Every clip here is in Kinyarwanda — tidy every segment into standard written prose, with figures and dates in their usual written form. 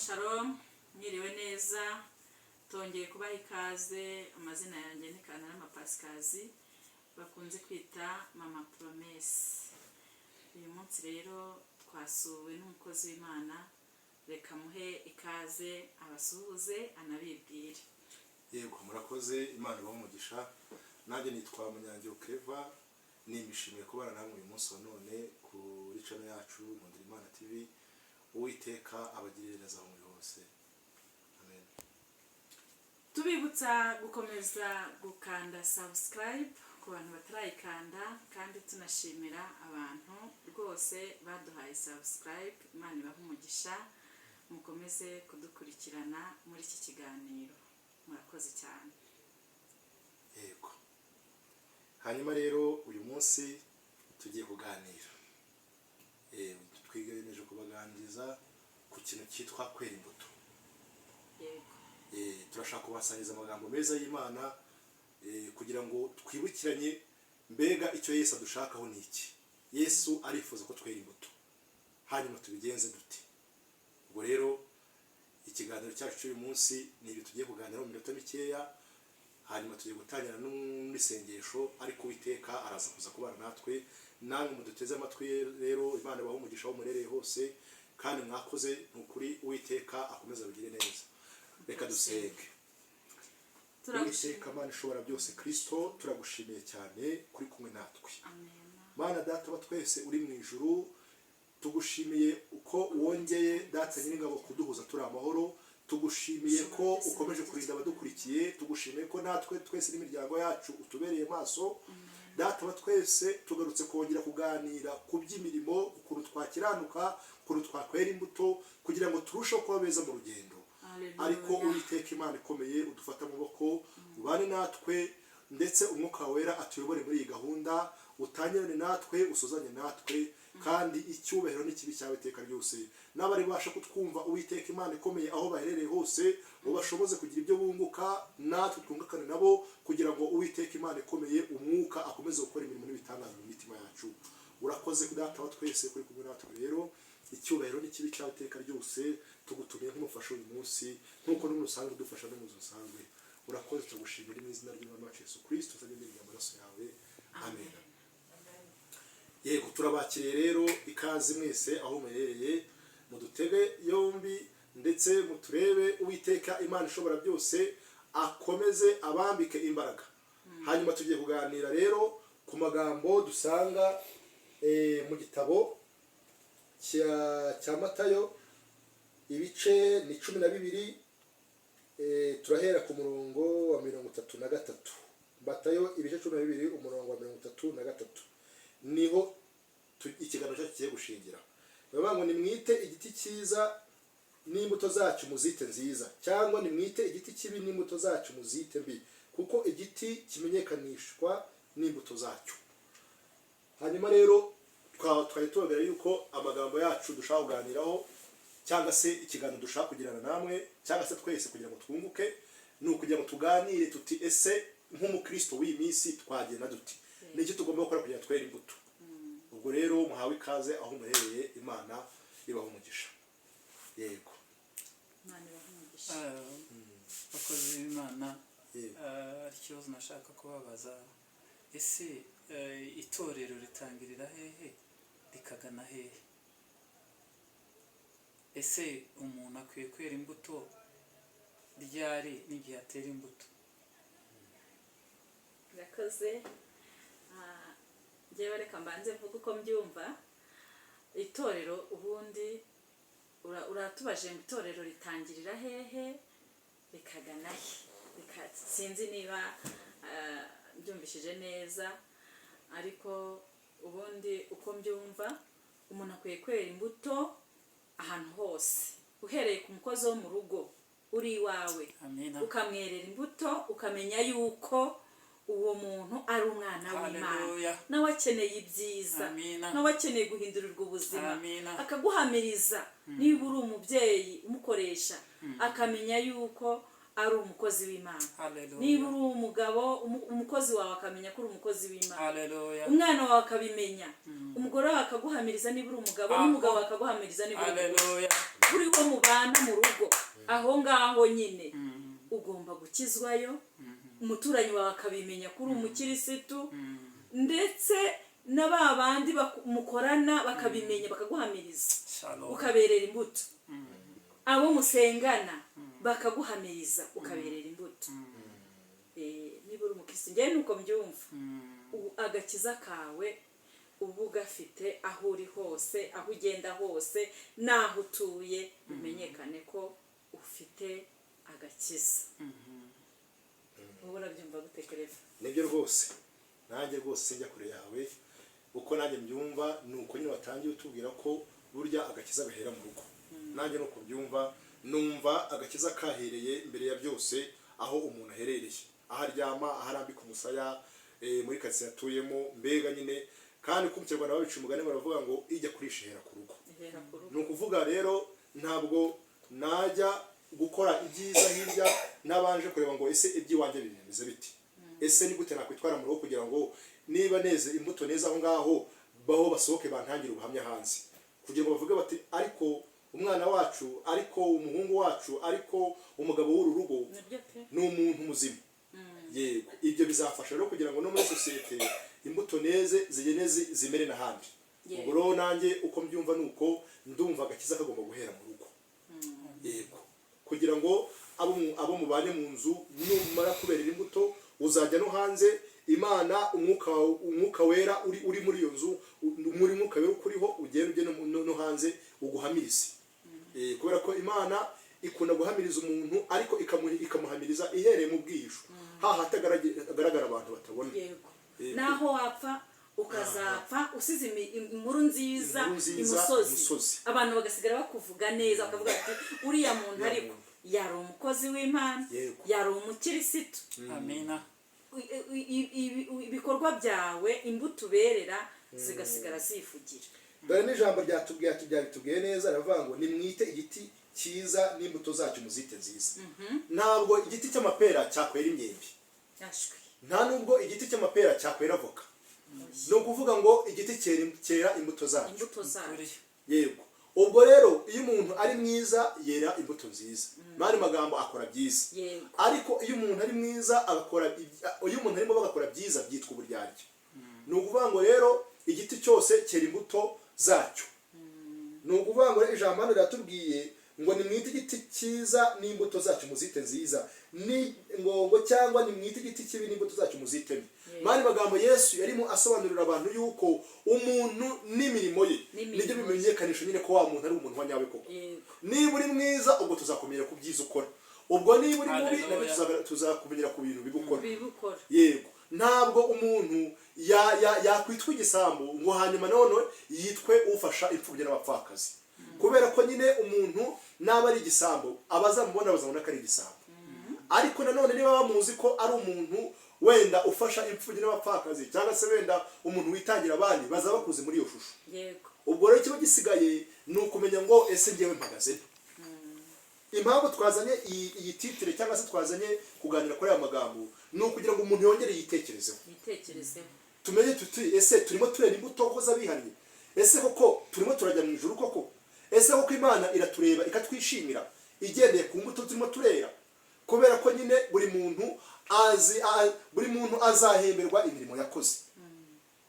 Shalom, mwiriwe neza, tongeye kubaha ikaze. Amazina yanjye ni Kantarama Pasikazi, bakunze kwita Mama Promesse. Uyu munsi rero twasuwe n'umukozi w'Imana, reka muhe ikaze abasuhuze anabibwire. Yego murakoze, Imana ibahe umugisha. Nanjye nitwa Munyangeyo Clever, nimishimiye kubana namwe uyu munsi wa none kuri channel yacu Nkundira Imana TV. Uwiteka abagirire neza aho muri hose. Amen. Tubibutsa gukomeza gukanda subscribe ku bantu batarayikanda, kandi tunashimira abantu rwose baduhaye subscribe. Imana ibahe umugisha, mukomeze kudukurikirana muri iki kiganiro. Murakoze cyane. Yego. Hanyuma rero uyu munsi tugiye kuganira. Twigereje kubaganiriza ku kintu cyitwa kwera imbuto. Yego. Turashaka kubasangiza amagambo meza y'Imana kugira ngo twibukiranye mbega icyo Yesu adushakaho ni iki. Yesu arifuza ko twera imbuto. Hanyuma tubigenze dute? Ubwo rero ikiganiro cyacu cy'uyu munsi ni ibi tugiye kuganiraho mu minota mikeya. Hanyuma tugiye gutangira n'isengesho, ariko Uwiteka araza kuza kubana natwe. Namwe muduteze amatwi rero, Imana ibahe umugisha aho murereye hose, kandi mwakoze n'ukuri. Uwiteka akomeza abigire neza. Reka dusenge. Uwiteka Mana ishobora byose, Kristo turagushimiye cyane kuri kumwe natwe. Amen. Mana Data wa twese uri mu ijuru, tugushimiye uko wongeye Data nyir'ingabo kuduhuza turi amahoro. Tugushimiye ko ukomeje kurinda abadukurikiye. Tugushimiye ko natwe twese n'imiryango yacu utubereye maso. Data wa twese tugarutse kongera kuganira ku by'imirimo, ukuntu twakiranuka, ukuntu twakwera imbuto, kugira ngo turusheho kuba beza mu rugendo. Ariko Uwiteka Imana ikomeye, udufata amaboko, ubane natwe, ndetse umwuka wera atuyobore muri iyi gahunda. Utangirane natwe, usozanye natwe, kandi icyubahiro n'ikibi cyawe iteka ryose. N'abari basha kutwumva Uwiteka Imana ikomeye aho baherereye hose, ubashoboze kugira ibyo bunguka, natwe twungukane nabo, kugira ngo Uwiteka Imana ikomeye umwuka akomeze gukora imirimo n'ibitangaza mu mitima yacu. Urakoze ku Data wa twese kuri kumwe natwe rero. Icyubahiro n'ikibi cyawe iteka ryose, tugutumiye nk'umufasha uyu munsi, nk'uko n'umusanzwe udufasha no mu buzima busanzwe. Urakoze, tugushimira mu izina ry'Umwami wacu Yesu Kristo, tuzagendera amaraso yawe. Amen. Yego, turabakiriye rero, ikaze mwese aho muherereye, mudutege yombi ndetse muturebe. Uwiteka Imana ishobora byose akomeze abambike imbaraga. Hanyuma tugiye kuganira rero ku magambo dusanga mu gitabo cya Matayo, ibice ni 12. Turahera ku murongo wa 33. Matayo ibice 12 umurongo wa 33 niho ikiganiro cyacu kigiye gushingira. Bavuga ngo nimwite igiti cyiza n'imbuto zacyo muzite nziza, cyangwa nimwite igiti kibi n'imbuto zacyo muzite mbi, kuko igiti kimenyekanishwa n'imbuto zacyo. Hanyuma rero twari tubabwira yuko amagambo yacu dushaka kuganiraho, cyangwa se ikiganiro dushaka kugirana namwe, cyangwa se twese kugira ngo twunguke, ni ukugira ngo tuganire tuti ese nk'umukristo w'iyi minsi twagenda duti, n'iki tugomba gukora kugira ngo twere imbuto. Ubwo rero muhawe ikaze aho muherereye. Imana ibahe umugisha. Yego. Imana ibahe umugisha. Bakozi b'Imana, ikibazo nashaka kubabaza, ese itorero ritangirira hehe rikagana hehe? Ese umuntu akwiye kwera imbuto ryari n'igihe atera imbuto? Murakoze. Njyewe reka mbanze mvuga uko mbyumva. Itorero ubundi uratubaje ngo itorero ritangirira hehe rikagana he? Sinzi niba byumvishije neza, ariko ubundi uko mbyumva, umuntu akwiye kwera imbuto ahantu hose, uhereye ku mukozi wo mu rugo uri iwawe. Ukamwerera imbuto, ukamenya yuko uwo muntu ari umwana w'Imana, nawe akeneye ibyiza, nawe akeneye guhindurirwa ubuzima. Akaguhamiriza niba uri umubyeyi umukoresha, akamenya yuko ari umukozi w'Imana. Niba uri umugabo, umukozi wawe akamenya ko uri umukozi w'Imana. Umwana wawe akabimenya, umugore wawe akaguhamiriza niba uri umugabo, n'umugabo akaguhamiriza niba uri umugore. Uri wo mubana mu rugo aho ngaho nyine ugomba gukizwayo, umuturanyi wawe akabimenya ko uri umukirisitu, ndetse na ba bandi mukorana bakabimenya bakaguhamiriza ukaberera imbuto, abo musengana bakaguhamiriza ukaberera imbuto. Niba uri umukirisitu, njyewe nuko mbyumva, agakiza kawe uba ugafite aho uri hose, aho ugenda hose, n'aho utuye bimenyekane ko ufite agakiza. wowe urabyumva gutekereza? nibyo rwose, nanjye rwose sinjya kure yawe, uko nanjye mbyumva ni uko nyine watangiye utubwira ko burya agakiza gahera mu rugo. nanjye nuko byumva, numva agakiza kahereye mbere ya byose aho umuntu aherereye, aho aryama, aho arambika umusaya, muri karitsiye atuyemo, mbega nyine. kandi ko mu Kinyarwanda babica umugani baravuga ngo ijya kurisha ihera ku rugo. ni ukuvuga rero ntabwo najya gukora ibyiza hirya nabanje kureba ngo ese iby'iwanjye bimeze biti, ese ni gute nakwitwara mu rugo kugira ngo niba neze imbuto neza aho ngaho baho basohoke bantangire ubuhamya hanze, kugira ngo bavuge bati ariko umwana wacu, ariko umuhungu wacu, ariko umugabo w'uru rugo ni umuntu muzima. yego, ibyo bizafasha rero kugira ngo no muri sosiyete imbuto neze zigene zimere n'ahandi. ubwo rero nanjye uko mbyumva ni uko ndumva agakiza kagomba guhera mu rugo. yego, kugira ngo abo mubane mu nzu, numara kuberera imbuto uzajya no hanze, Imana umwuka wera uri muri iyo nzu, muri mwuka wera ukuriho, ugende no hanze uguhamirize. kubera ko Imana ikunda guhamiriza umuntu, ariko ikamuhamiriza ihereye mu bwihisho, hatagaragara abantu batabona. naho wapfa ukazapfa usize inkuru nziza imusozi, abantu bagasigara bakuvuga neza, bakavuga ati uriya muntu ariko yari umukozi w'Imana, yari umukirisitu. amina. ibikorwa byawe, imbuto uberera zigasigara zivugira. dore n'ijambo ryatubwiye neza, aravuga ngo nimwite igiti cyiza n'imbuto zacyo muzite nziza. ntabwo igiti cy'amapera cyakwera imyembe, nta nubwo igiti cy'amapera cyakwera avoka. ni ukuvuga ngo igiti cyera imbuto zacyo. yego, ubwo rero iyo umuntu ari mwiza yera imbuto nziza, mari magambo akora byiza. ariko iyo umuntu ari mwiza iyo umuntu arimo bagakora byiza byitwa uburyarya. ni ukuvuga ngo rero igiti cyose cyera imbuto zacyo. ni ukuvuga ngo ijambo hano riratubwiye ngo nimwite igiti cyiza n'imbuto zacyo muzite nziza, ni ngo cyangwa nimwite igiti kibi n'imbuto zacyo muziteme. mani magambo Yesu yarimo asobanurira abantu yuko umuntu n'imirimo ye nibyo bimenyekanisha nyine ko wa muntu ari umuntu wa nyawe koko. niba uri mwiza ubwo tuzakumenya ku byiza ukora, ubwo niba uri mubi nabyo tuzakumenyera ku bintu bibi ukora. yego, ntabwo umuntu yakwitwa igisambo ngo hanyuma none yitwe ufasha imfubyi n'abapfakazi, kubera ko nyine umuntu naba ari igisambo abazamubona bazabona ko ari igisambo. ariko nanone niba bamuzi ko ari umuntu wenda ufasha imfubyi n'abapfakazi, cyangwa se wenda umuntu witangira abandi, bazaba bakuze muri iyo shusho. ubwo rero kiba gisigaye ni ukumenya ngo ese ngewe mpagaze. impamvu twazanye iyi titire cyangwa se twazanye kuganira kuri aya magambo ni ukugira ngo umuntu yongere yitekerezeho. tumenye tuti ese turimo turera imbuto ko z'abihannye, ese koko turimo turajya mu ijuru koko, ese koko Imana iratureba ikatwishimira igendeye ku mbuto turimo turera. kubera ko nyine buri muntu azahemberwa imirimo yakoze.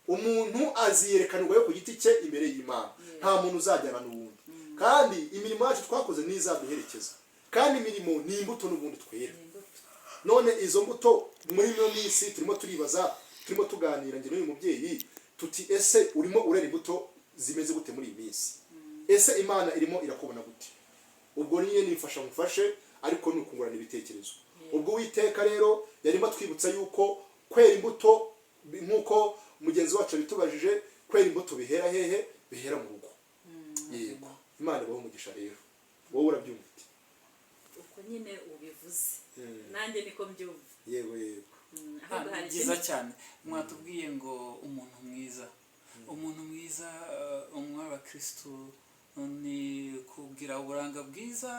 umuntu aziyerekanirwa yo ku giti cye imbere y'Imana, nta muntu uzajyana n'uwundi. kandi imirimo yacu twakoze n'izaduherekeza, kandi imirimo ni imbuto n'ubundi twera. none izo mbuto muri ino minsi turimo turibaza, turimo tuganira njye n'uyu mubyeyi tuti ese urimo urera imbuto zimeze gute muri iyi minsi? ese Imana irimo irakubona gute? ubwo niyo nifasha mufashe, ariko ni ukungurana ibitekerezo. ubwo Uwiteka rero yarimo atwibutsa yuko kwera imbuto nk'uko mugenzi wacu bitubajije, kwera imbuto bihera hehe? bihera mu rugo. yego, Imana ibaho umugisha rero. wowe urabyumva uti? uko nyine ubivuze nanjye niko mbyumva. yego. byiza cyane. mwatubwiye ngo umuntu mwiza, umwe w'abakristo ni kugira uburanga bwiza,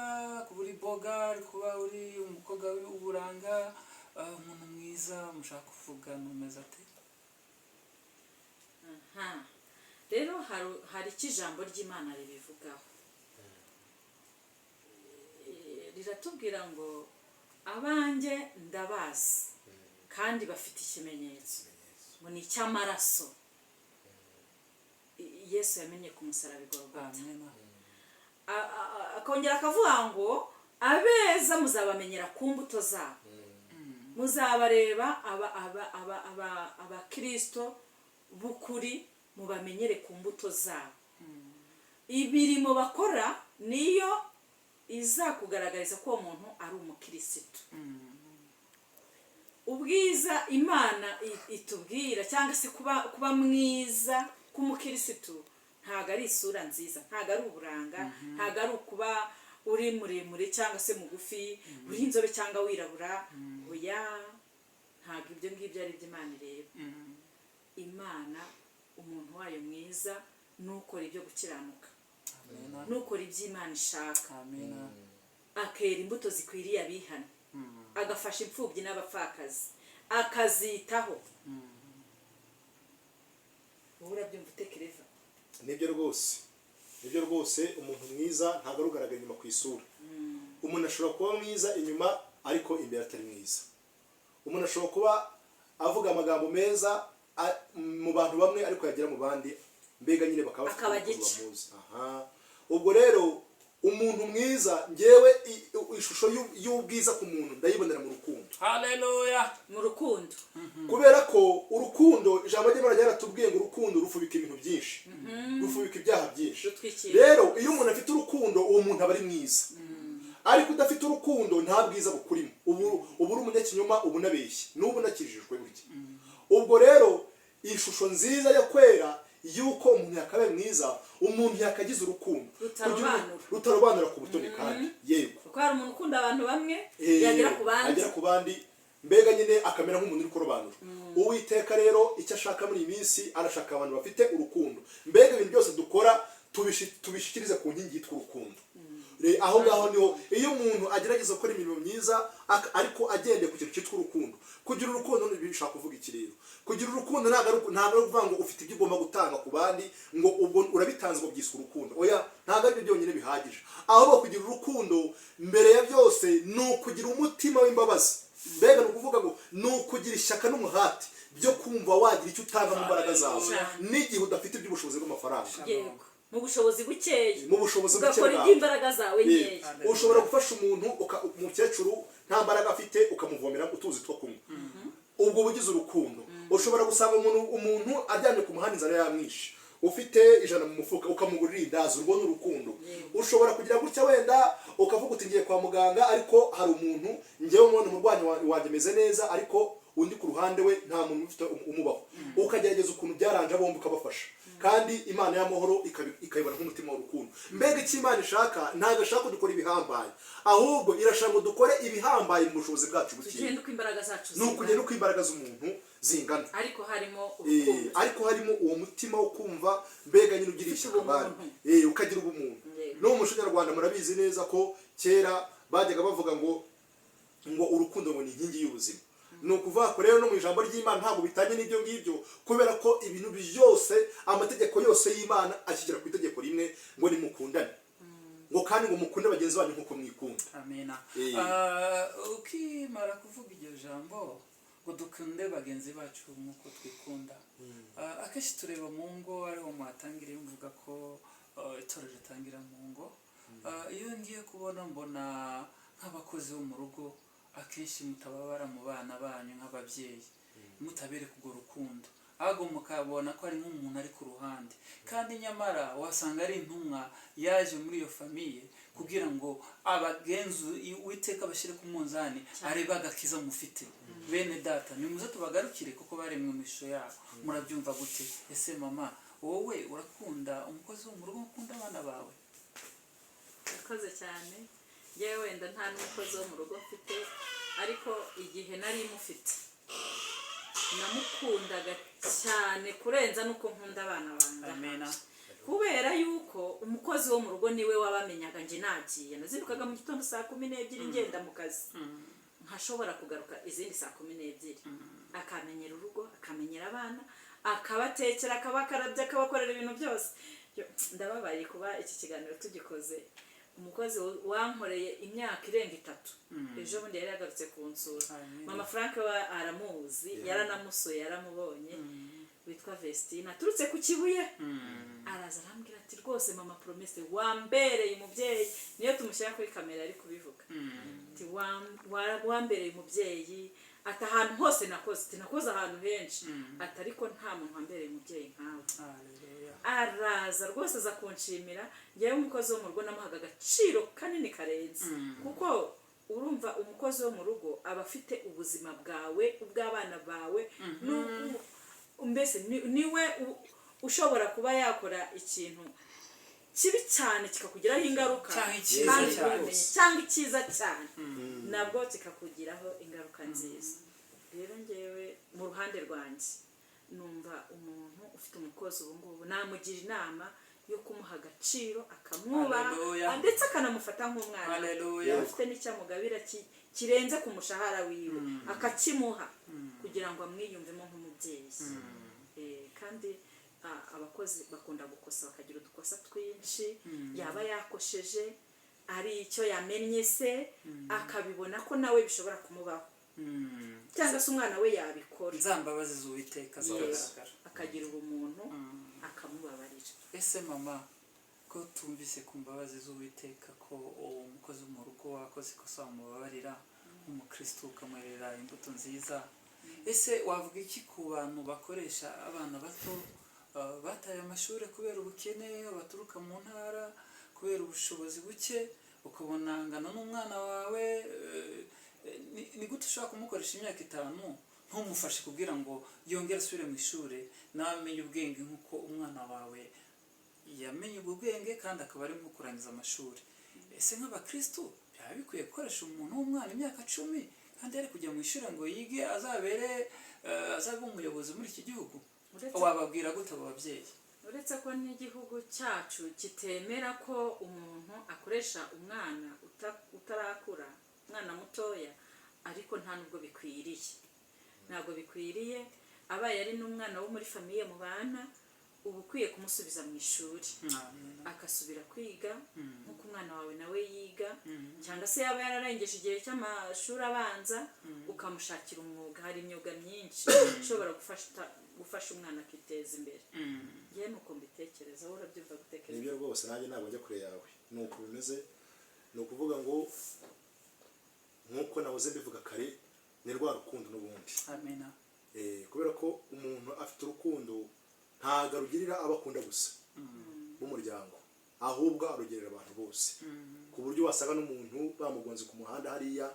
kuba uri boga, kuba uri umukobwa w'uburanga. umuntu mwiza mushaka kuvuga numeze ate? rero hari icyo ijambo ry'Imana ribivugaho. riratubwira ngo abanjye ndabazi kandi bafite ikimenyetso ngo ni icy'amaraso Yesu yamenye ku musaraba Golgotha. Akongera akavuga ngo abeza muzabamenyera ku mbuto zabo, muzabareba abakristo b'ukuri mubamenyere ku mbuto zabo. Imirimo bakora niyo izakugaragariza ko uwo muntu ari umukirisitu. Ubwiza Imana itubwira cyangwa se kuba mwiza k'umukirisitu ntago ari isura nziza, ntago ari uburanga, ntago ari ukuba uri muremure cyangwa se mugufi, uri inzobe cyangwa wirabura. Oya, ntago ibyo ngibyo ari byo Imana ireba. Imana umuntu wayo mwiza nukora ibyo gukiranuka, nukora ibyo Imana ishaka, akera imbuto zikwiriye abihana, agafasha imfubyi n'abapfakazi, akazitaho. Urabyumva utekereza? Nibyo rwose umuntu mwiza ntabwo arugaragara inyuma ku isura. Umuntu ashobora kuba mwiza inyuma ariko imbere atari mwiza. Umuntu ashobora kuba avuga amagambo meza mu bantu bamwe ariko yagera mu bandi mbega nyine bakaba bamuzi. Ubwo rero umuntu mwiza, ngewe ishusho y'ubwiza ku muntu ndayibonera mu rukundo. Haleluya! Mu rukundo. Kubera ko urukundo, ijambo ry'Imana ryaratubwiye ngo urukundo rufubika ibintu byinshi, rufubika ibyaha byinshi. Rero iyo umuntu afite urukundo, uwo muntu aba ari mwiza. Ariko udafite urukundo nta bwiza bukurimo, ubu uri umunyakinyoma, ubu unabeshye, n'ubu unakijijwe burya. Ubwo rero ishusho nziza yo kwera yuko umuntu yakabaye mwiza, umuntu yakagize urukundo rutarobanura ku butoni kandi yego. Kuko hari umuntu ukunda abantu bamwe yagera ku bandi mbega nyine akamera nk'umuntu uri kurobanura. Uwiteka rero icyo ashaka muri iyi minsi, arashaka abantu bafite urukundo. Mbega ibintu byose dukora tubishikirize ku nkingi yitwa urukundo. Aho ngaho niho iyo umuntu agerageza gukora imirimo myiza ariko agendeye ku kintu cyitwa urukundo. Kugira urukundo bishaka kuvuga iki rero? Kugira urukundo ntabwo ari ukuvuga ngo ufite ibyo ugomba gutanga ku bandi ngo ubwo urabitanze ngo byiswe urukundo. Oya, ntabwo ari byo byonyine bihagije. Ahubwo kugira urukundo mbere ya byose ni ukugira umutima w'imbabazi. Mbega ni ukuvuga ngo ni ukugira ishyaka n'umuhati byo kumva wagira icyo utanga mu mbaraga zawe n'igihe udafite iby'ubushobozi bw'amafaranga. Yego, mu bushobozi bukeya, ugakora iby'imbaraga zawe nkeya. Ushobora gufasha umuntu, umukecuru nta mbaraga afite, ukamuvomera utuzi two kunywa. Ubwo bugize urukundo. Ushobora gusanga umuntu aryamye ku muhanda inzara yamwishe, ufite 100 mu mufuka ukamugurira indazi, urwo ni urukundo. Ushobora kugira gutya wenda ukavuga uti ngiye kwa muganga, ariko hari umuntu ngewe umwana umurwanyi wanjye meze neza, ariko undi ku ruhande we nta muntu ufite umubaho. Ukagerageza ukuntu byaranje bombi ukabafasha, kandi Imana y'amahoro ikayibona nk'umutima w'urukundo. Mbega icyo Imana ishaka, ntabwo ashaka dukora ibihambaye, ahubwo irashaka ngo dukore ibihambaye mu bushobozi bwacu buke. Tugende uko imbaraga zacu zingana. Nukugenda uko imbaraga z'umuntu zingana. Ariko harimo urukundo. Ariko harimo uwo mutima wo kumva, mbega nyine ugira ishyaka abandi. Ukagira ubumuntu. No mu muco nyarwanda murabizi neza ko kera bajyaga bavuga ngo urukundo ngo ni inkingi y'ubuzima. Ni ukuvuga ko rero no mu ijambo ry'Imana ntabwo bitanye n'ibyo ngibyo, kubera ko ibintu byose, amategeko yose y'Imana ashyikira ku itegeko rimwe ngo nimukundane, ngo kandi ngo mukunde bagenzi banyu nk'uko mwikunda. Amina. Ukimara kuvuga iryo jambo ngo dukunde bagenzi bacu nk'uko twikunda, akenshi tureba mu ngo ariho muhatangiriye mvuga ko itorero ritangira mu ngo. Iyo ngiye kubona mbona nk'abakozi bo mu rugo akenshi mutababara mu bana banyu nk'ababyeyi, mutabereka urwo rukundo, ahubwo mukabona ko ari nk'umuntu ari ku ruhande, kandi nyamara wasanga ari intumwa yaje muri iyo famiye kugira ngo abagenzu Uwiteka bashyire ku munzani arebe agakiza mufite. Bene data nimuze tubagarukire kuko baremwe mu ishusho yabo. Murabyumva gute? Ese mama wowe urakunda umukozi wo mu rugo, ukunda abana bawe? Urakoze cyane. Yewe wenda nta n'umukozi wo mu rugo mfite, ariko igihe nari mufite namukundaga cyane kurenza nuko nkunda abana banjye. Amena. Kubera yuko umukozi wo mu rugo niwe wabamenyaga nje nagiye. Nazirukaga mu gitondo 12:00 ngenda mu kazi, nkashobora kugaruka izindi 12:00. Akamenyera urugo, akamenyera abana, akabatekera, akabakarabya, akabakorera ibintu byose. Ndababaye kuba iki kiganiro tugikoze umukozi wankoreye imyaka irenga 3 ejo bundi yari yagarutse kunsura mama Frank we aramuzi yaranamusoye yaramubonye witwa Vestina turutse ku Kibuye araza arambwira ati rwose mama Promesse wambereye umubyeyi niyo tumushyira kuri kamera ari kubivuga ati wambereye umubyeyi ati ahantu hose nakoze ahantu henshi ati ariko nta muntu wambereye umubyeyi nkawe araza rwose aza kunshimira yewe umukozi wo mu rugo namuhaga agaciro kanini karenze kuko urumva umukozi wo mu rugo aba afite ubuzima bwawe ubw'abana bawe mbese niwe ushobora kuba yakora ikintu kibi cyane kikakugiraho ingaruka cyangwa icyiza cyane nabwo kikakugiraho ingaruka nziza rero ngewe mu ruhande rwanjye numva umuntu ufite umukozi ubu ngubu namugira inama yo kumuha agaciro akamwubaha ndetse akanamufata nk'umwana afite n'icyamugabira kirenze ku mushahara wiwe akakimuha kugira ngo amwiyumvemo nk'umubyeyi kandi abakozi bakunda gukosa bakagira udukosa twinshi yaba yakosheje ari icyo yamennye se akabibona ko nawe bishobora kumubaho cyangwa se umwana we yabikora zambabazi z'Uwiteka zagaragara akagira ubumuntu akamubabarira ese mama ko tumvise ku mbabazi z'Uwiteka ko umukozi wo mu rugo wakoze ikosa wamubabarira nk'umukristo ukamwerera imbuto nziza ese wavuga iki ku bantu bakoresha abana bato bataye amashuri kubera ubukene baturuka mu ntara kubera ubushobozi buke ukabona ngana n'umwana wawe ni gute ushobora kumukoresha imyaka 5 ntumufashe kugira ngo yongere asubire mu ishuri nawe amenye ubwenge nk'uko umwana wawe yamenye ubwenge kandi akaba ari mu kurangiza amashuri ese nk'abakristo byaba bikwiye gukoresha umuntu w'umwana imyaka 10 kandi ari kujya mu ishuri ngo yige azabe umuyobozi muri iki gihugu wababwira gute abo babyeyi uretse ko n'igihugu cyacu kitemera ko umuntu akoresha umwana utarakura umwana mutoya ariko nta nubwo bikwiriye ntabwo bikwiriye abaye ari n'umwana wo muri famiye mu bana uba ukwiye kumusubiza mu ishuri agasubira kwiga nk'uko umwana wawe nawe yiga cyangwa se yaba yararengeje igihe cy'amashuri abanza ukamushakira umwuga hari imyuga myinshi ishobora gufasha umwana akiteza imbere yewe nuko mbitekereza wowe urabyumva gutekereza nibyo rwose nanjye ntabwo njya kure yawe nuko bimeze ni ukuvuga ngo nk'uko nahoze mbivuga kare ni rwa rukundo n'ubundi amena kubera ko umuntu afite urukundo ntabwo arugirira abakunda gusa b'umuryango ahubwo arugerera abantu bose ku buryo wasanga n'umuntu bamugonze ku muhanda hariya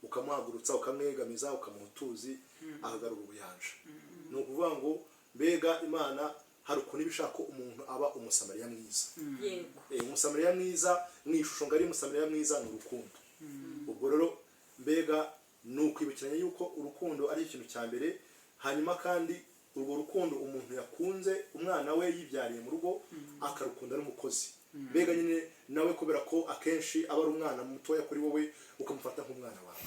ukamuhagurutsa ukamwegamiza ukamuha utuzi agagarura ubuyanja ni ukuvuga ngo mbega Imana hari ukuntu ibishaka ko umuntu aba umusamariya mwiza umusamariya mwiza mu ishusho ngari umusamariya mwiza ni urukundo ubwo rero mbega ni ukwibukiranya yuko urukundo ari ikintu cya mbere hanyuma kandi urwo rukundo umuntu yakunze umwana we yibyariye mu rugo akarukunda n'umukozi mbega nyine nawe kubera ko akenshi aba ari umwana mutoya kuri wowe ukamufata nk'umwana wawe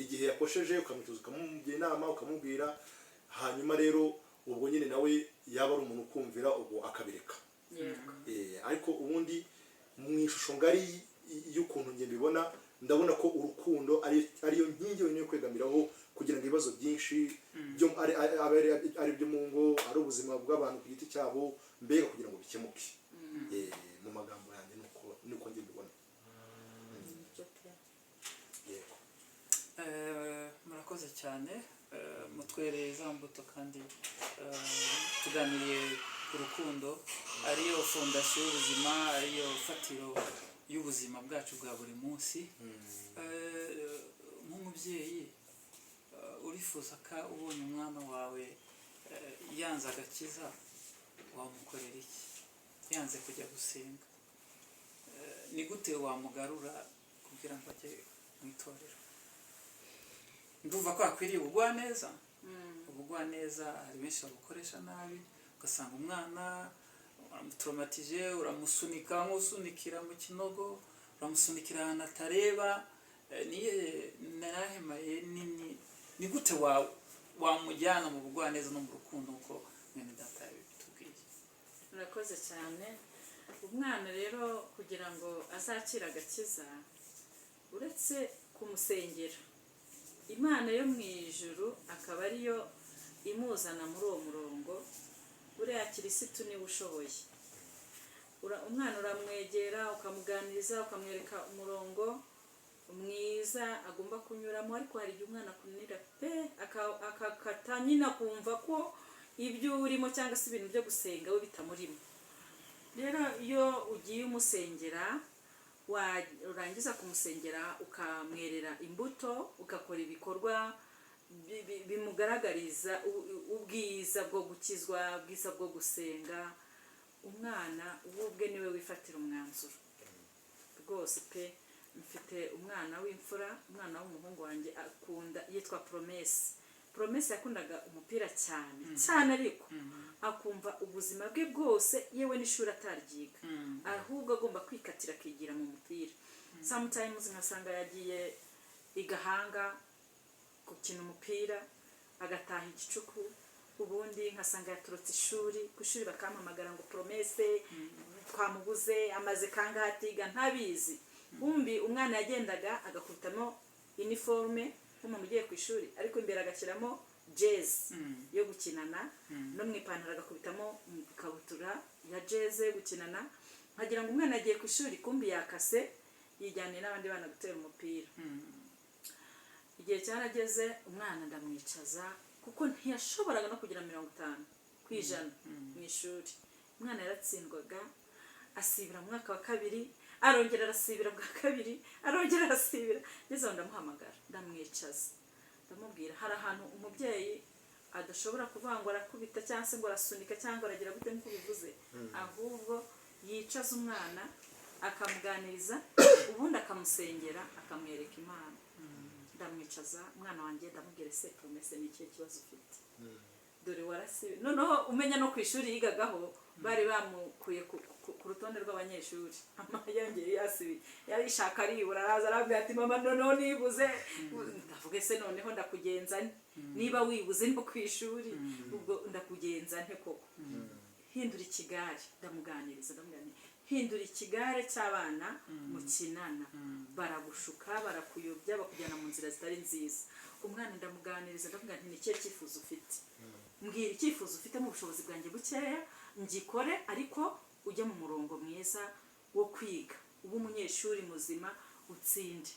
igihe yakosheje ukamutuza ukamugira inama ukamubwira hanyuma rero ubwo nyine nawe yaba ari umuntu ukumvira ubwo akabireka ariko ubundi mu ishusho ngari y'ukuntu njye mbibona ndabona ko urukundo ariyo nkingi yo kwegamiraho kugira ngo ibibazo byinshi byo ari byo mu ngo ari ubuzima bw'abantu ku giti cyabo mbega kugira ngo bikemuke mu magambo yanjye nuko njye mbibona murakoze cyane mutwereye za mbuto kandi tuganiriye ku rukundo ariyo fondasiyo y'ubuzima ariyo fatiro y'ubuzima bwacu bwa buri munsi nk'umubyeyi urifuza ko ubonye umwana wawe yanze agakiza wamukorera iki yanze kujya gusenga ni gute wamugarura kugira ngo ajye mu itorero ndumva ko hakwiriye ubugwaneza ubugwaneza hari benshi babukoresha nabi ugasanga umwana uramutraumatije uramusunika nk'usunikira mu kinogo uramusunikira ahantu atareba niye narahemaye nini ni gute wamujyana mu bugwaneza no mu rukundo uko mwene data yabitubwiye murakoze cyane umwana rero kugira ngo azakire agakiza uretse kumusengera imana yo mu ijuru akaba ariyo imuzana muri uwo murongo buriya kirisitu niwe ushoboye umwana uramwegera ukamuganiriza ukamwereka umurongo mwiza agomba kunyuramo ariko hari igihe umwana akunira pe akakata nyine akumva ko ibyo urimo cyangwa se ibintu byo gusenga we bitamurimo rero iyo ugiye umusengera urangiza kumusengera ukamwerera imbuto ugakora ibikorwa bimugaragariza ubwiza bwo gukizwa ubwiza bwo gusenga umwana ubwe niwe wifatira umwanzuro rwose pe mfite umwana w'imfura umwana w'umuhungu wanjye akunda yitwa Promesse yakundaga umupira cyane cyane ariko akumva ubuzima bwe bwose yewe n'ishuri ataryiga ahubwo agomba kwikatira akigira mu mupira sometimes nkasanga yagiye igahanga gukina umupira agataha igicuku ubundi nkasanga yaturutse ishuri ku ishuri bakampamagara ngo Promesse twamubuze amaze kangahe atiga ntabizi bumbi umwana yagendaga agakubitamo uniforme nk'umuntu ugiye ku ishuri ariko imbere agashyiramo jezi yo gukinana no mu ipantaro agakubitamo ikabutura ya jezi yo gukinana nkagira ngo umwana agiye ku ishuri kumbi yakase yijyaniye n'abandi bana gutera umupira igihe cyarageze umwana ndamwicaza kuko ntiyashoboraga no kugira 50% mu ishuri umwana yaratsindwaga asibira mu mwaka wa kabiri arongera arasibira bwa kabiri arongera arasibira nizo ndamuhamagara ndamwicaza ndamubwira hari ahantu umubyeyi adashobora kuvangwa arakubita cyangwa se ngo arasunika cyangwa aragira gute nko bivuze ahubwo yicaza umwana akamuganiriza ubundi akamusengera akamwereka Imana ndamwicaza umwana wanjye ndamubwira se Promesse ni ikihe kibazo ufite dore warasibe noneho umenya no ku ishuri yigagaho bari bamukuye ku rutonde rw'abanyeshuri yongeye yasibi yarishaka aribura araza arabwira ati mama noneho nibuze ndavuga se noneho ndakugenza niba wibuze no ku ishuri ubwo ndakugenza nte koko hindura ikigare ndamuganiriza ndamubwira hindura ikigare cy'abana mukinana baragushuka barakuyobya bakujyana mu nzira zitari nziza umwana ndamuganiriza ndavuga nti nikihe cyifuzo ufite mbwira icyifuzo ufite mu bushobozi bwanjye bukeya ngikore ariko ujye mu murongo mwiza wo kwiga uba umunyeshuri muzima utsinde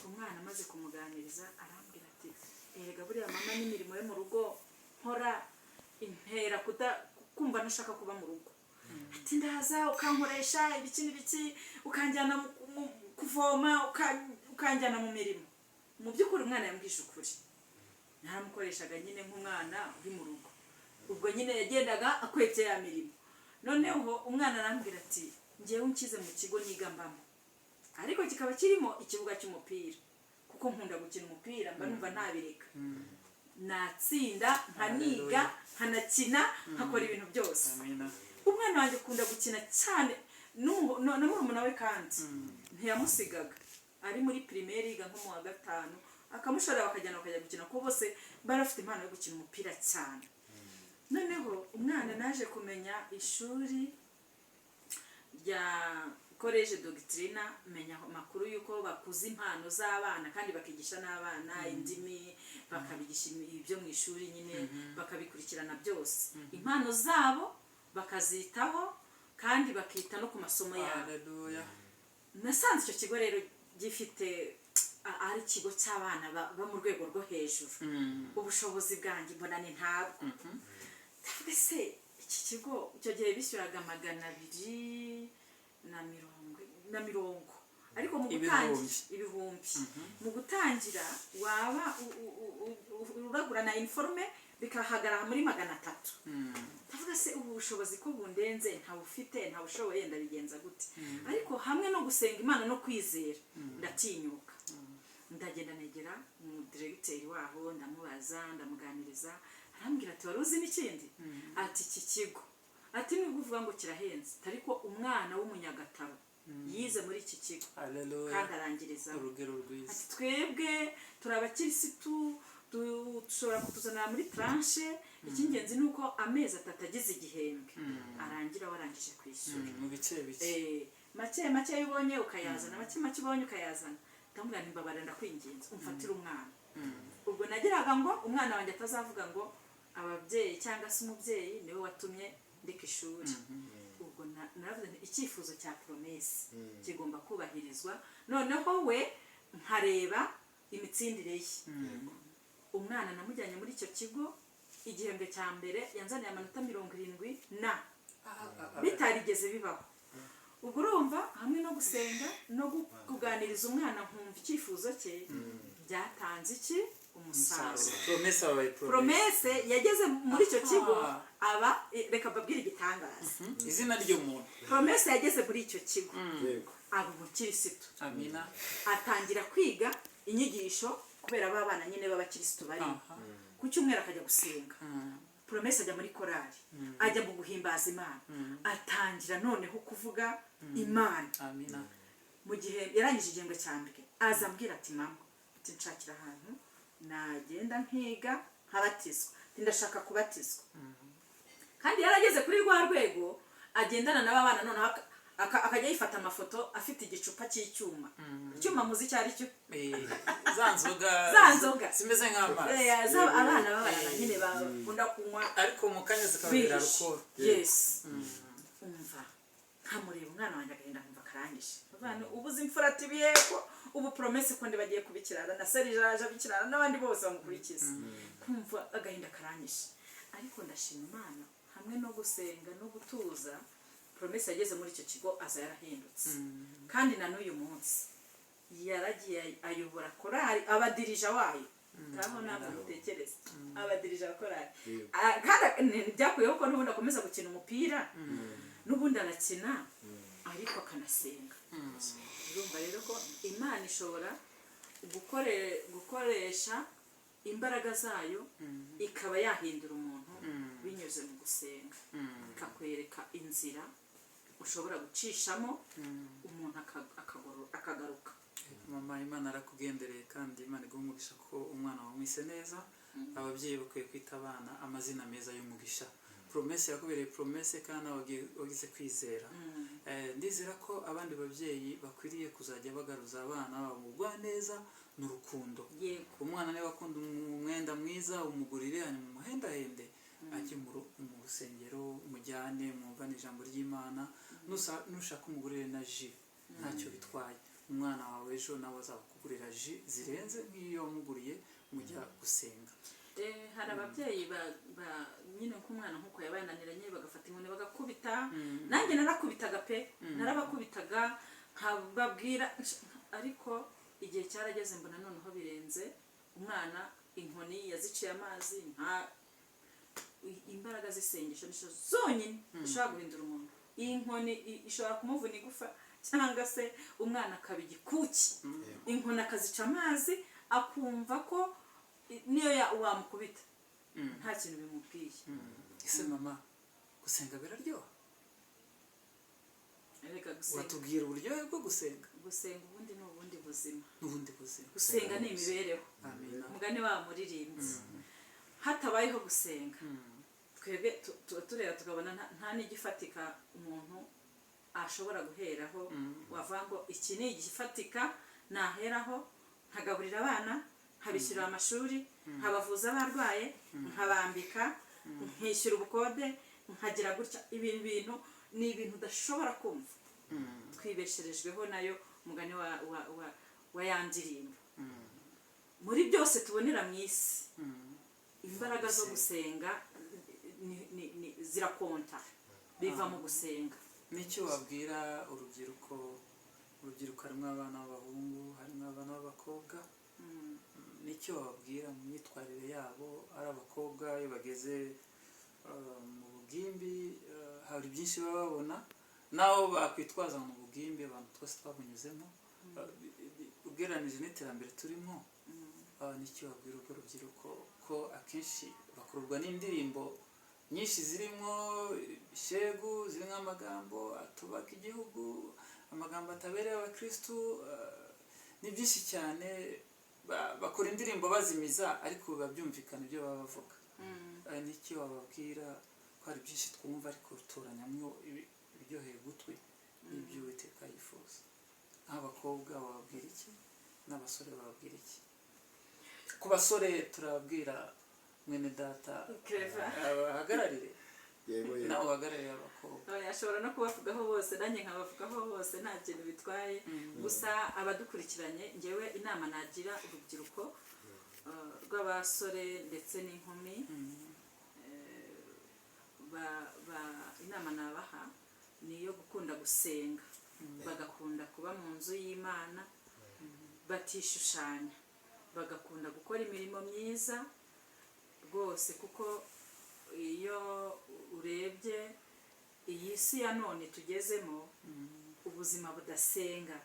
umwana amaze kumuganiriza arambwira ati erega buriya mama n'imirimo yo mu rugo nkora intera kumva ntashaka kuba mu rugo ati ndaza ukankoresha ibiki n'ibiki ukanjyana kuvoma ukanjyana mu mirimo mu by'ukuri umwana yambwije ukuri naramukoreshaga nyine nk'umwana uri mu rugo ubwo nyine yagendaga akwebye ya mirimo noneho umwana arambwira ati ngewe unkize mu kigo niga mbamo ariko kikaba kirimo ikibuga cy'umupira kuko nkunda gukina umupira mba numva ntabireka natsinda nkaniga nkanakina nkakora ibintu byose umwana wanjye akunda gukina cyane na murumuna we kandi ntiyamusigaga ari muri primaire yiga nko mu wa 5 akamushora bakajyana bakajya gukina ko bose barafite impano yo gukina umupira cyane noneho umwana naje kumenya ishuri rya College Doctrina menya makuru yuko bakuza impano z'abana kandi bakigisha n'abana indimi bakabigisha ibyo mu ishuri nyine bakabikurikirana byose impano zabo bakazitaho kandi bakita no ku masomo yabo nasanze icyo kigo rero gifite ari ikigo cy'abana ba mu rwego rwo hejuru ubushobozi bwanjye mbona ni ntabwo mbese iki kigo icyo gihe bishyuraga 240 ariko mu gutangira ibihumbi mu gutangira waba uragura na uniforme bikahagarara muri 300 ndavuga se ubu bushobozi ko bundenze ntawe ufite ntawe ushoboye ndabigenza gute ariko hamwe no gusenga Imana no kwizera ndatinyuka ndagenda negera mu directeur waho ndamubaza ndamuganiriza arambwira ati wari uzi n'ikindi ati iki kigo ati nubwo uvuga ngo kirahenze ariko umwana w'umunyagatabo yize muri iki kigo kandi arangiriza urugero rwiza ati twebwe turabakirisitu dushobora kutuzanira muri tranche icy'ingenzi ni uko amezi 3 agize igihembwe arangira warangije kwishyura. mu bice bice make make ubonye ukayazana, make make ubonye ukayazana, ndamubwira nti mbabarira ndakwinginze umfatire umwana. Ubwo nagiraga ngo umwana wanjye atazavuga ngo ababyeyi cyangwa se umubyeyi niwe watumye ndeka ishuri. Ubwo naravuze nti icyifuzo cya promesse kigomba kubahirizwa, noneho we nkareba imitsindire ye. Umwana namujyanye muri icyo kigo, igihembwe cya mbere yanzaniye amanota 70 na bitarigeze bibaho. Ubwo urumva hamwe no gusenga no kuganiriza umwana nkumva icyifuzo cye byatanze iki umusaruro. Promesse yageze muri icyo kigo aba reka babwire igitangaza. Izina ry'umuntu. Promesse yageze muri icyo kigo aba umukirisitu. Amina. Atangira kwiga inyigisho kubera abana nyine b'abakirisitu bari ku cyumweru akajya gusenga. Promesse ajya muri korali, ajya mu guhimbaza Imana, atangira noneho kuvuga Imana. Amina. Mu gihe yarangije igihembwe cya mbere azambwira ati mama ati nshakira ahantu nagenda nkiga nkabatizwa, ndashaka kubatizwa. Kandi yarageze kuri rwa rwego agendana n'abana noneho akajya yifata amafoto afite igicupa cy'icyuma. Icyuma muzi cyari cyo zanzoga simeze nk'amazi. Abana babana nyine bakunda kunywa ariko mu kanya zikabira alcohol. Yes. Umva nkamureba umwana wanjye agenda kumva karangije. Abana ubuze imfura tibiyeko ubu Promesse ko bagiye kubikirana na Serge abikirana n'abandi bose bamukurikiza. Kumva agahinda karangije. Ariko ndashima Imana hamwe no gusenga no gutuza, Promesse yageze muri icyo kigo aza yarahindutse. Kandi na n'uyu munsi yaragiye ayobora korali, abadirija wayo. Ngaho ntabwo mutekereza abadirija korali. Kandi byakuyeho ko n'ubundi akomeza gukina umupira, n'ubundi arakina ariko akanasenga. Urumva rero ko Imana ishobora gukoresha imbaraga zayo ikaba yahindura umuntu binyuze mu gusenga, ikakwereka inzira ushobora gucishamo umuntu akagaruka. Mama, Imana arakugendereye kandi Imana igumugisha ko umwana wamwise neza. Ababyeyi bakwiye kwita abana amazina meza y'umugisha. Promesse yakubereye Promesse kandi wagize kwizera. Ndizera ko abandi babyeyi bakwiriye kuzajya bagaruza abana babo neza n'urukundo. Umwana niba akunda umwenda mwiza umugurire hanyuma umuhendahende, ajye mu rusengero mujyane mwumvane ijambo ry'Imana. Nushaka umugurire na ji ntacyo bitwaye. Umwana wawe ejo nawe azakugurira ji zirenze nk'iyo wamuguriye mujya gusenga. Hari ababyeyi nyine nk'umwana nk'uko yabananiranye bagafata inkoni bagakubita. Nanjye narakubitaga pe, narabakubitaga nkababwira, ariko igihe cyarageze mbona noneho birenze. Umwana inkoni yaziciye amazi, nta imbaraga z'isengesho nisho zonyine ishobora guhindura umuntu. Iyi nkoni ishobora kumuvuna igufa cyangwa se umwana akaba igikuki. Inkoni akazica amazi akumva ko niyo wamukubita nta kintu bimubwiye. Ese mama, gusenga biraryoha? Watubwira uburyohe bwo gusenga? Gusenga ubundi ni ubundi buzima. N'ubundi buzima. Gusenga ni imibereho. Umugani wa muririmbyi. Hatabayeho gusenga twebwe tureba tukabona nta n'igifatika umuntu ashobora guheraho wavuga ngo iki ni igifatika naheraho nkagaburira abana, nkabishyura amashuri, nkabavuza abarwaye, nkabambika, nkishyura ubukode, nkagira gutya. Ibintu ni ibintu udashobora kumva. Twibesherejweho nayo umugani wa yandirimbo. Muri byose tubonera mu isi, imbaraga zo gusenga zirakonta, biva mu gusenga. N'icyo wabwira urubyiruko harimo abana b'abahungu, harimo abana b'abakobwa, n'icyo wababwira mu myitwarire yabo? Ari abakobwa iyo bageze mu bugimbi hari byinshi baba babona, naho bakwitwaza mu bugimbi abantu twese twabunyuzemo, ugereranije n'iterambere turimo. N'icyo wabwira urwo rubyiruko ko akenshi bakururwa n'indirimbo nyinshi zirimo shegu, zirimo amagambo atubaka igihugu, amagambo atabereye abakristu, ni byinshi cyane. Bakora indirimbo bazimiza ariko biba byumvikana ibyo baba bavuga. n'iki wababwira ko hari byinshi twumva ariko turanyamwo ibiryoheye gutwi n'ibyo Uwiteka yifuza. Nk'abakobwa bababwira iki n'abasore bababwira iki? Ku basore turababwira mwene data abahagararire nawe uhagarariye abakobwa. Ashobora no kubavugaho bose nanjye nkabavugaho bose nta kintu bitwaye. Gusa abadukurikiranye njyewe inama nagira urubyiruko rw'abasore ndetse n'inkumi, inama nabaha ni iyo gukunda gusenga, bagakunda kuba mu nzu y'Imana, batishushanya, bagakunda gukora imirimo myiza rwose, kuko iyo urebye iyi si ya none tugezemo, ubuzima budasenga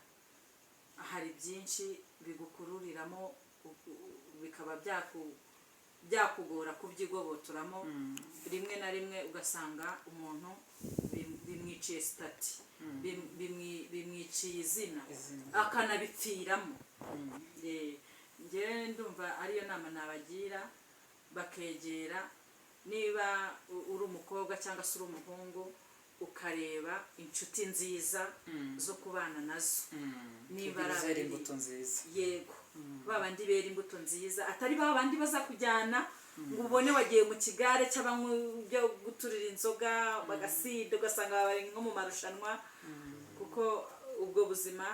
hari byinshi bigukururiramo, bikaba byakugora kubyigobotoramo. Rimwe na rimwe ugasanga umuntu bimwiciye sitati, bimwiciye izina, akanabipfiramo. Njyewe ndumva ariyo nama nabagira, bakegera, niba uri umukobwa cyangwa se uri umuhungu, ukareba inshuti nziza zo kubana nazo, niba ari imbuto nziza, yego, babandi bera imbuto nziza, atari babandi bazakujyana ngo ubone wagiye mu kigare cy'abanywa byo guturira inzoga bagasinda, ugasanga bari nko mu marushanwa. Kuko ubwo buzima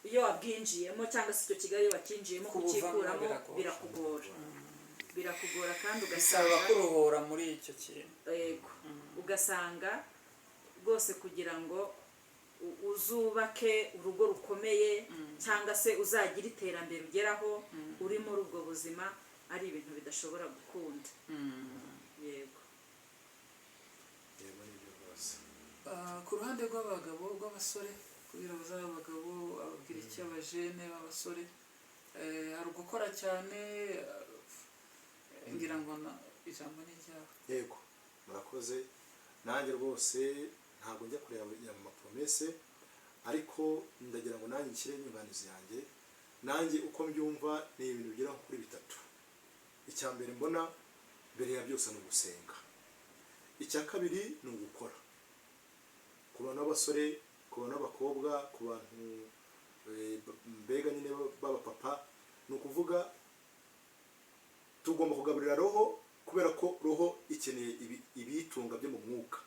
iyo wabwinjiyemo cyangwa se icyo kigali wakinjiyemo kukikuramo birakugora kandi ugasanga kuruhura muri icyo kintu. Yego, ugasanga rwose kugira ngo uzubake urugo rukomeye cyangwa se uzagira iterambere ugeraho uri muri ubwo buzima, ari ibintu bidashobora gukunda. Yego. Ku ruhande rw'abagabo, rw'abasore, kugira ngo uzaba abagabo ababwira icyo abajene b'abasore, hari ugukora cyane, ngira ngo ijambo ni ryawe. Yego, murakoze. Nanjye rwose ntabwo njya kureba mu mapromese, ariko ndagira ngo nanjye nshyire inyunganizi yanjye. Nanjye uko mbyumva ni ibintu bigera kuri bitatu. Icya mbere mbona mbere ya byose ni ugusenga. Icya kabiri ni ugukora. Ku bantu b'abasore, ku bantu b'abakobwa, ku bantu mbega nyine b'abapapa, ni ukuvuga tugomba kugaburira roho, kubera ko roho ikeneye ibiyitunga byo mu mwuka.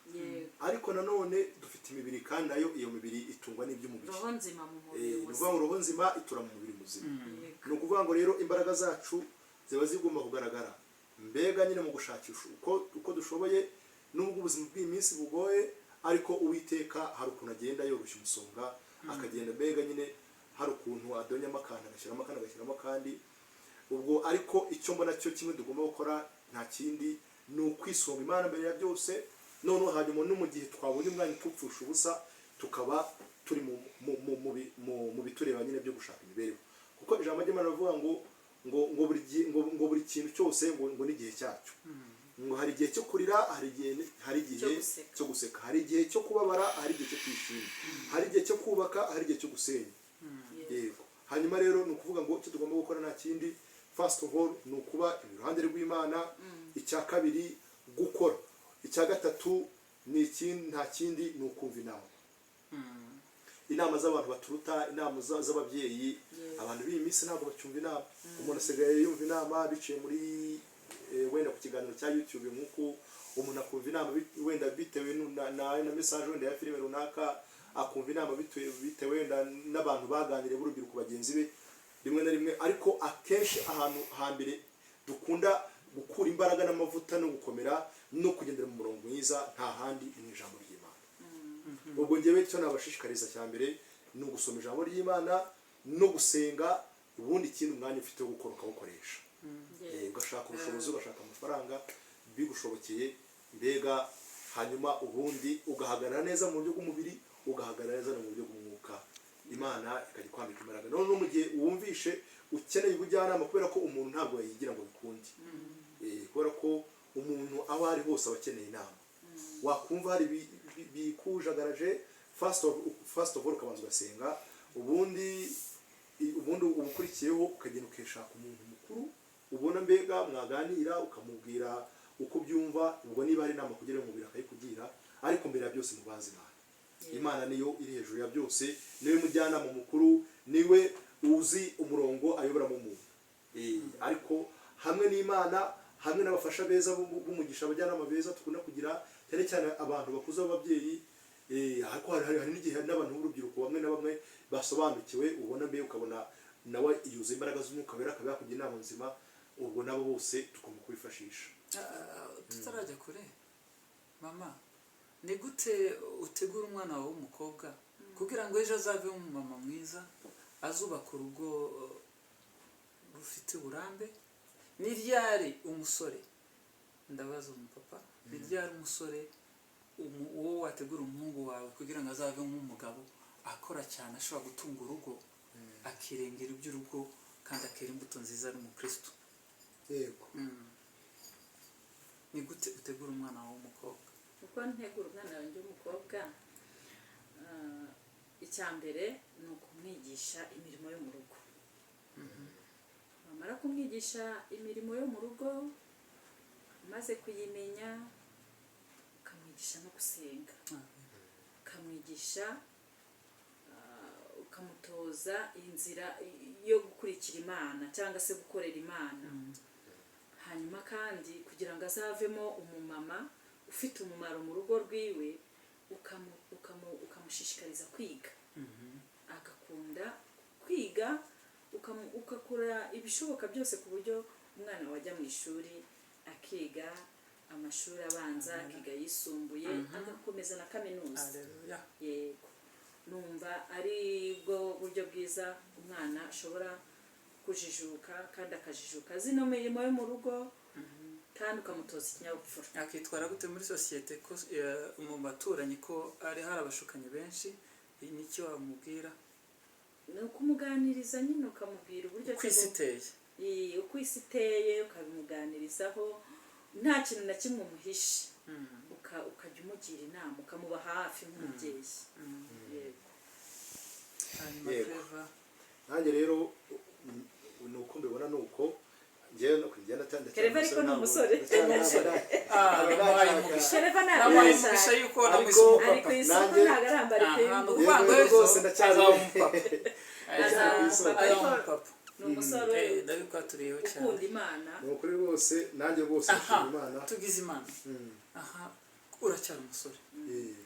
Ariko nanone dufite imibiri, kandi nayo iyo mibiri itungwa n'iby'umubiri. Roho nzima mu mubiri wose. Roho nzima itura mu mubiri muzima. Ni ukuvuga ngo rero imbaraga zacu ziba zigomba kugaragara mbega nyine mu gushakisha uko dushoboye, nubwo ubuzima bw'iyi minsi bugoye, ariko Uwiteka hari ukuntu agenda yoroshya umusonga, akagenda mbega nyine hari ukuntu adonyamo akantu agashyiramo akandi agashyiramo akandi. Ubwo ariko icyo mbona cyo kimwe tugomba gukora nta kindi, ni ukwisonga Imana mbere ya byose. Noneho hanyuma no mu gihe twabonye umwanya tupfusha ubusa, tukaba turi mu bitureba nyine byo gushaka imibereho. Kuko ijambo ry'Imana rivuga ngo buri kintu cyose ngo n'igihe cyacyo. Ngo hari igihe cyo kurira, hari igihe cyo guseka, hari igihe cyo kubabara, hari igihe cyo kwishima, hari igihe cyo kubaka, hari igihe cyo gusenya. Yego. Hanyuma rero ni ukuvuga ngo icyo tugomba gukora nta kindi, first of all ni ukuba iruhande rw'Imana. Icya kabiri gukora. Icya gatatu ni nta kindi, ni ukumva inama z'abantu baturuta, inama z'ababyeyi. Abantu b'iyi minsi ntabwo bacyumva inama. Umuntu asigaye yumva inama biciye muri wenda ku kiganiro cya YouTube, nk'uko umuntu akumva inama wenda bitewe na message wenda ya filime runaka, akumva inama bitewe wenda n'abantu baganiriye b'urubyiruko bagenzi be rimwe na rimwe. Ariko akenshi ahantu hambere dukunda gukura imbaraga n'amavuta no gukomera no kugendera mu murongo mwiza, nta handi ni ijambo ry'Imana. Ubwo ngewe icyo nabashishikariza cya mbere ni ugusoma ijambo ry'Imana no gusenga, ubundi ikindi umwanya ufite wo gukora ukawukoresha. Ugashaka ubushobozi, ugashaka amafaranga bigushobokeye mbega, hanyuma ubundi ugahagarara neza mu buryo bw'umubiri, ugahagarara neza no mu buryo bw'umwuka. Imana ikajya kwambika imbaraga. None no mu gihe wumvishe ukeneye ubujyanama, kubera ko umuntu ntabwo yayigira ngo bikunde, kubera ko umuntu aho ari hose aba akeneye inama. Wakumva hari bikujagaraje, first of all ukabanza ugasenga, ubundi ubukurikiyeho ukagenda ukishaka umuntu mukuru ubona mbega mwaganira, ukamubwira uko ubyumva, ubwo niba ari inama kugira umubiri akayikugira, ariko mbere ya byose mubaze Imana. Imana niyo iri hejuru ya byose, niwe mujyanama mukuru, niwe uzi umurongo ayoboramo umuntu. Ariko hamwe n'Imana, hamwe n'abafasha beza b'umugisha, abajyanama beza tukunda kugira, cyane cyane abantu bakuze b'ababyeyi, ariko hari n'igihe n'abantu b'urubyiruko bamwe na bamwe basobanukiwe, ubona mbere ukabona nawe yuzuye imbaraga z'umwuka wera, akaba yakugira inama nzima, ubwo nabo bose tugomba kubifashisha. tutarajya kure mama, ni gute utegura umwana wawe w'umukobwa kugira ngo ejo azave umumama mwiza, azubaka urugo rufite uburambe? Ni ryari umusore, ndabaza umupapa, ni ryari umusore wowe wategura umuhungu wawe kugira ngo azave nk'umugabo akora cyane, ashobora gutunga urugo, akirengera iby'urugo kandi akera imbuto nziza ari umukristo? Yego. Ni gute utegura umwana wawe w'umukobwa? uko ntegura umwana wanjye w'umukobwa, icya mbere ni ukumwigisha imirimo yo mu rugo. Wamara kumwigisha imirimo yo mu rugo, umaze kuyimenya, ukamwigisha no gusenga, ukamwigisha, ukamutoza inzira yo gukurikira Imana cyangwa se gukorera Imana. Hanyuma kandi kugira ngo azavemo umumama ufite umumaro mu rugo rwiwe, ukamushishikariza kwiga, agakunda kwiga, ukakora ibishoboka byose ku buryo umwana wajya mu ishuri akiga amashuri abanza, akiga yisumbuye, agakomeza na kaminuza. Yego, numva ari bwo buryo bwiza umwana ashobora kujijuka, kandi akajijuka zino mirimo yo mu rugo, kandi ukamutoza ikinyabupfura. Akitwara gute muri sosiyete ko mu baturanyi ko hari abashukanyi benshi? Nicyo wamubwira? Ni ukumuganiriza nyine, ukamubwira uburyo uko isi iteye, uko isi iteye, ukabimuganirizaho, nta kintu na kimwe umuhishe, ukajya umugira inama, ukamuba hafi nk'umubyeyi. Yego. Nanjye rero ni uko mbibona, ni uko njyewe no kujya natandika. Kereva ariko ni umusore. Kereva nabaye umugisha yuko namwise umupapa. Ari ku isoko ntabwo arambara ipingu. Rwose ndacyazamupapa. Azamupapa. Ni umusore ndabikwa turiyeho cyane. ukunda Imana. Ni ukuri rwose, nanjye rwose nkunda Imana. Tugize Imana. Uracyari umusore.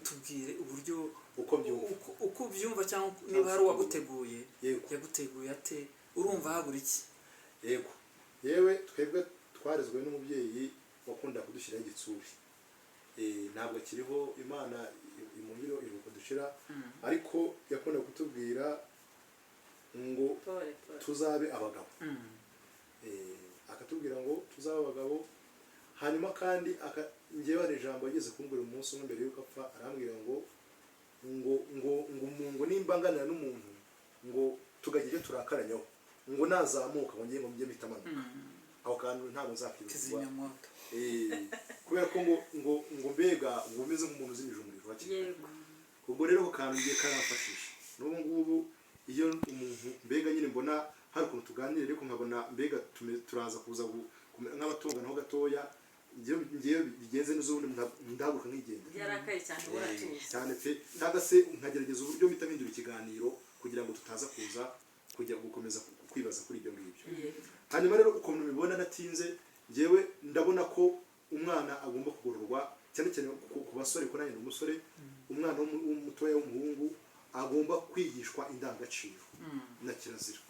Tubwire uburyo uko byumva, cyangwa niba hari uwaguteguye, yaguteguye ate, urumva habura iki? Yego, yewe twebwe twarezwe n'umubyeyi wakunda kudushyiraho igitsuri. Ntabwo akiriho, Imana imungiro iruko dushira, ariko yakunda kutubwira ngo tuzabe abagabo. Akatubwira ngo tuzabe abagabo, hanyuma kandi njyewe hari ijambo yageze kumbwira umunsi umwe mbere y'uko apfa, arambwira ngo umuntu nimba nganira n'umuntu ngo tugagira icyo turakaranyaho, ngo nazamuka ngo ngiye ngo mujye mitamanuka, aho kantu ntabwo nzakibizwa. Kubera ko ngo mbega ngo umeze nk'umuntu uzimije umuriro wa kera. Ubwo rero ko kantu ngiye karafashije. N'ubu ngubu iyo umuntu mbega nyine mbona hari ukuntu tuganira, ariko nkabona mbega turaza kuza nk'abatunga naho gatoya, ngiye bigenze n'uzubundi ndahaguruka nk'igenda. Yarakaye cyane, uratuza cyane pe, cyangwa se nkagerageza uburyo mpita mpindura ikiganiro kugira ngo tutaza kuza kujya gukomeza kwibaza kuri ibyo ngibyo. Hanyuma rero ukuntu mubibona natinze, njyewe ndabona ko umwana agomba kugororwa, cyane cyane ku basore, ko nanjye umusore, umwana w'umutoya w'umuhungu agomba kwigishwa indangagaciro na kirazira.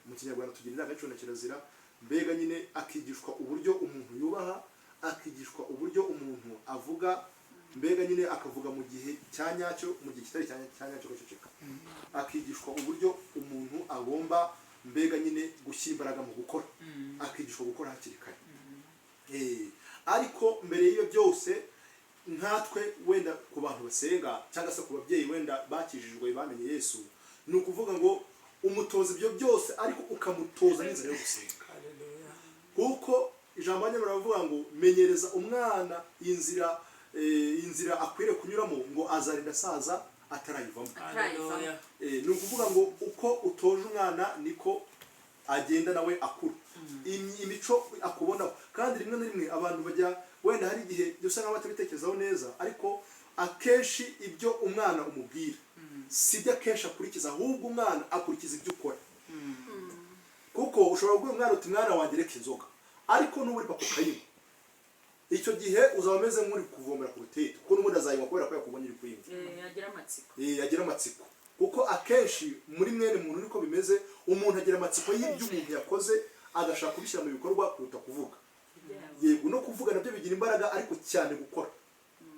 Mu Kinyarwanda tugira indangagaciro na kirazira, mbega nyine akigishwa uburyo umuntu yubaha, akigishwa uburyo umuntu avuga, mbega nyine akavuga mu gihe cya nyacyo, mu gihe kitari cya nyacyo agaceceka. Akigishwa uburyo umuntu agomba mbega nyine gushyira imbaraga mu gukora, akigishwa gukora hakiri kare. Ariko mbere y'iyo byose, nkatwe wenda ku bantu basenga cyangwa se ku babyeyi wenda bakijijwe bamenye Yesu, ni ukuvuga ngo umutoza ibyo byose, ariko ukamutoza n'inzira yo gusenga. Kuko ijambo ry'Imana rivuga ngo menyereza umwana inzira akwiriye kunyuramo, ngo azarinda asaza atarayivamo. Ni ukuvuga ngo uko utoje umwana niko agenda nawe akura imico akubonaho. Kandi rimwe na rimwe abantu bajya wenda hari igihe dusa nk'aho batabitekerezaho neza, ariko akenshi ibyo umwana umubwira si byo akenshi akurikiza, ahubwo umwana akurikiza ibyo ukora. Kuko ushobora kubwira umwana uti mwana wanjye reka inzoga, ariko n'uburi papa ukayinywa, icyo gihe uzaba umeze nk'uri kuvomera ku rutete, kuko n'ubundi azayinywa kubera ko yakubonye uri kuyinywa. Yagira amatsiko. Kuko akenshi muri mwene muntu niko bimeze, umuntu agira amatsiko y'ibyo umuntu yakoze agashaka kubishyira mu bikorwa kuruta kuvuga. Yego no kuvuga nabyo bigira imbaraga, ariko cyane gukora.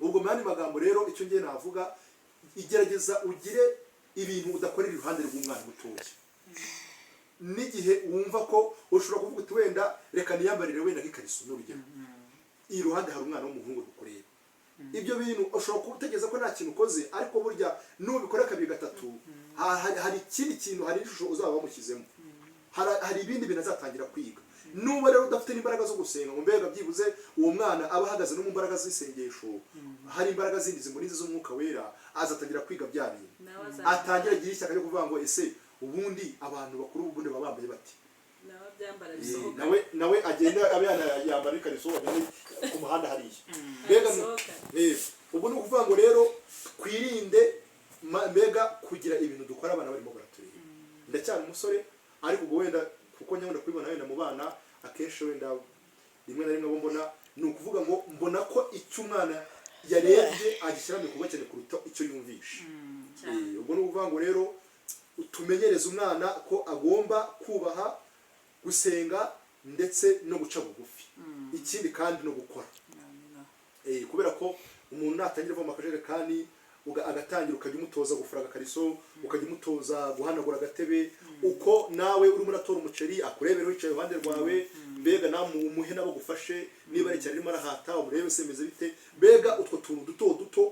Ubwo mu yandi magambo rero icyo ngiye navuga, igerageza ugire ibintu udakorera iruhande rw'umwana mutoya. N'igihe wumva ko ushobora kuvuga uti wenda reka niyambarire wenda nk'ikariso n'urugero, iruhande hari umwana w'umuhungu ukureba. Ibyo bintu ushobora gutegereza ko nta kintu ukoze, ariko burya nubikora kabiri gatatu hari ikindi kintu, hari ishusho uzaba wamushyizemo, hari ibindi bintu azatangira kwiga. Nuba rero udafite n'imbaraga zo gusenga ngo mbega byibuze uwo mwana aba ahagaze no mu mbaraga z'isengesho, hari imbaraga zindi zimurinze z'umwuka wera, azatangira kwiga bya bintu, atangira agira ishyaka ryo kuvuga ngo ese ubundi abantu bakuru ubundi baba bambaye bati, nawe agenda abe yambara ikariso wagende ku muhanda hariya. Mbega ubwo ni ukuvuga ngo rero twirinde mbega kugira ibintu dukora abana barimo baratureba. Ndacyari umusore, ariko ubwo wenda kuko nyabona kubibona wenda mu bana akenshi wenda rimwe na rimwe mbona ni ukuvuga ngo mbona ko icyo umwana yarebye agishyira mu bikorwa cyane kuruta icyo yumvisha. Ubwo ni ukuvuga ngo rero tumenyereze umwana ko agomba kubaha, gusenga ndetse no guca bugufi, ikindi kandi no gukora. Kubera ko umuntu natangira avoma akajerekani agatangira ukajya umutoza gufura agakariso, ukajya umutoza guhanagura agatebe, uko nawe urimo uratora umuceri akurebera wicaye iruhande rwawe, mbega nawe umuhe nabo gufashe, niba ari cyane arimo arahata umurebe se meze bite, mbega utwo tuntu duto duto,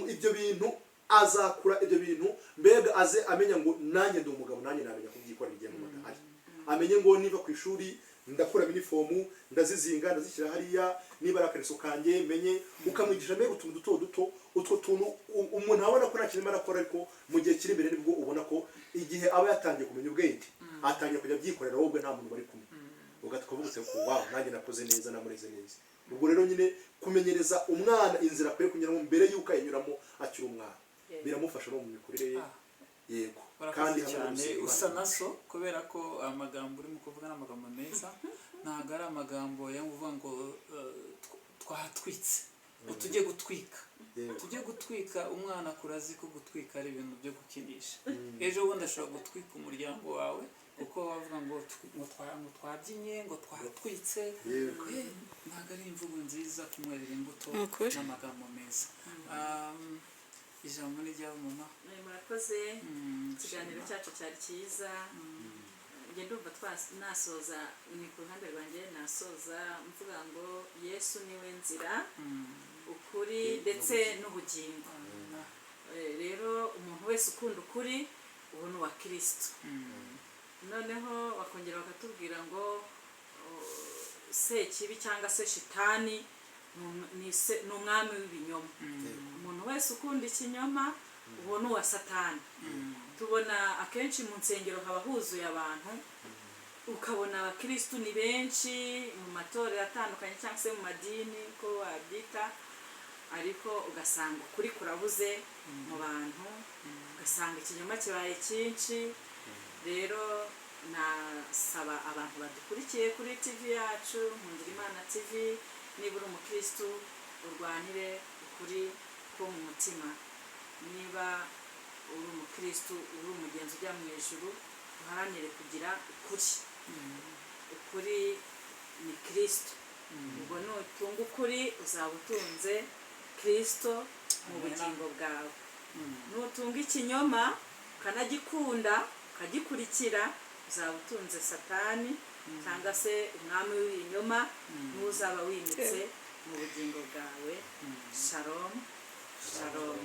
ibyo bintu azakura, ibyo bintu mbega aze amenya ngo nanjye ndi umugabo, nanjye namenya kubyikorera igihe mu matahari, amenye ngo niba ku ishuri ndakura uniform ndazizinga ndazishyira hariya, niba ari akariso kanjye menye, ukamwigisha mbega utuntu duto duto, utwo tuntu umuntu abona ko nta kintu arakora, ariko mu gihe kiri imbere nibwo ubona ko igihe aba yatangiye kumenya ubwenge, atangiye kujya byikorera wowe nta muntu bari kumwe, ugatukavuga ko wow nanjye nakoze neza, namureze neza. Ubwo rero nyine kumenyereza umwana inzira akwiye kunyuramo mbere yuko ayinyuramo akiri umwana biramufasha no mu mikurire ye. Yego, kandi cyane usa naso, kubera ko amagambo urimo kuvuga n'amagambo meza, ntabwo ari amagambo yavuga ngo twatwitse, tujye gutwika. Tujye gutwika, umwana kurazi ko gutwika ari ibintu byo gukinisha. Ejo bundi ashobora gutwika umuryango wawe kuko bavuga ngo twabyinnye, ngo twatwitse. Ntabwo ari imvugo nziza kumwerera imbuto n'amagambo meza. Ijambo ni ryabo mama. Murakoze, ikiganiro cyacu cyari cyiza. Njye ndumva nasoza, ni ku ruhande rwanjye nasoza mvuga ngo Yesu niwe nzira, ukuri ndetse n'ubugingo. Rero umuntu wese ukunda ukuri ubu ni uwa Kristo. Noneho bakongera bakatubwira ngo sekibi cyangwa se shitani ni umwami w'ibinyoma. Umuntu wese ukunda ikinyoma ubu ni uwa Satani. Tubona akenshi mu nsengero haba huzuye abantu, ukabona abakristu ni benshi mu matorero atandukanye cyangwa se mu madini ko wabyita, ariko ugasanga ukuri kurabuze mu bantu, ugasanga ikinyoma kibaye cyinshi. Rero nasaba abantu badukurikiye kuri TV yacu Nkundirimana TV, niba uri umukristu urwanire ukuri ko mu mutima. Niba uri umukristu uri umugenzi ujya mu ijuru, uharanire kugira ukuri. Ukuri ni Kristo. Ubwo nutunga ukuri uzaba utunze Kristo mu bugingo bwawe. Nutunga ikinyoma ukanagikunda ukagikurikira, uzaba utunze Satani cyangwa se umwami w'ibinyoma, n'uzaba wimitse mu bugingo bwawe. Shalom, shalom.